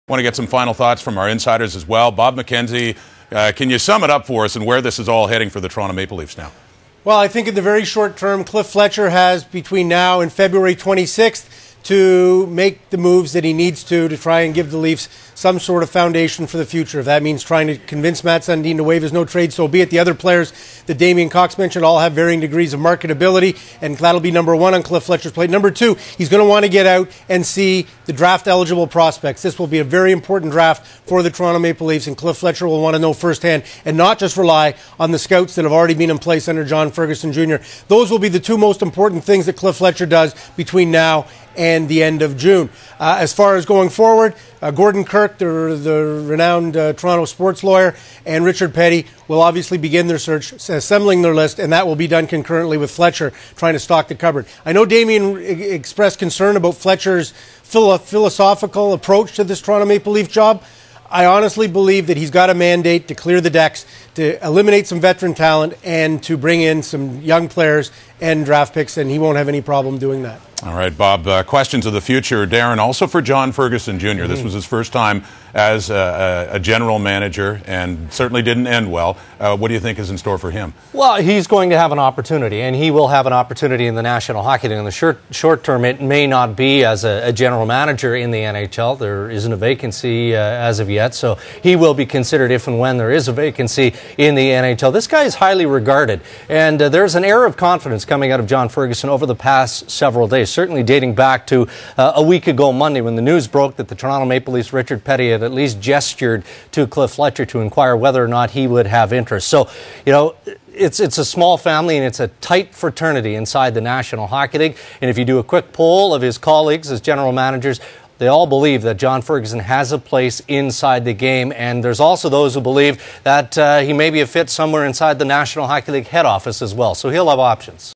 Want to get some final thoughts from our insiders as well. Bob Mckenzie, can you sum it up for us and where this is all heading for the Toronto Maple Leafs now? Well, I think in the very short term, Cliff Fletcher has between now and February 26th to make the moves that he needs to try and give the Leafs some sort of foundation for the future. If that means trying to convince Matt Sundin to waive his no-trade, so be it. The other players that Damien Cox mentioned all have varying degrees of marketability, and that'll be number one on Cliff Fletcher's plate. Number two, he's going to want to get out and see the draft-eligible prospects. This will be a very important draft for the Toronto Maple Leafs, and Cliff Fletcher will want to know firsthand and not just rely on the scouts that have already been in place under John Ferguson Jr. Those will be the two most important things that Cliff Fletcher does between now and the end of June. As far as going forward, Gordon Kirk, the renowned Toronto sports lawyer, and Richard Petty will obviously begin their search, assembling their list, and that will be done concurrently with Fletcher trying to stock the cupboard. I know Damien expressed concern about Fletcher's philosophical approach to this Toronto Maple Leaf job. I honestly believe that he's got a mandate to clear the decks, to eliminate some veteran talent, and to bring in some young players and draft picks, and he won't have any problem doing that. All right, Bob, questions of the future. Darren, also for John Ferguson Jr. This was his first time as a general manager and certainly didn't end well. What do you think is in store for him? Well, he's going to have an opportunity, and he will have an opportunity in the National Hockey League. In the short term, it may not be as a general manager in the NHL. There isn't a vacancy as of yet, so he will be considered if and when there is a vacancy in the NHL. This guy is highly regarded, and there's an air of confidence coming out of John Ferguson over the past several days, certainly dating back to a week ago Monday when the news broke that the Toronto Maple Leafs' Richard Petty had at least gestured to Cliff Fletcher to inquire whether or not he would have interest. So, you know, it's a small family and it's a tight fraternity inside the National Hockey League. And if you do a quick poll of his colleagues as general managers, they all believe that John Ferguson has a place inside the game, and there's also those who believe that he may be a fit somewhere inside the National Hockey League head office as well. So he'll have options.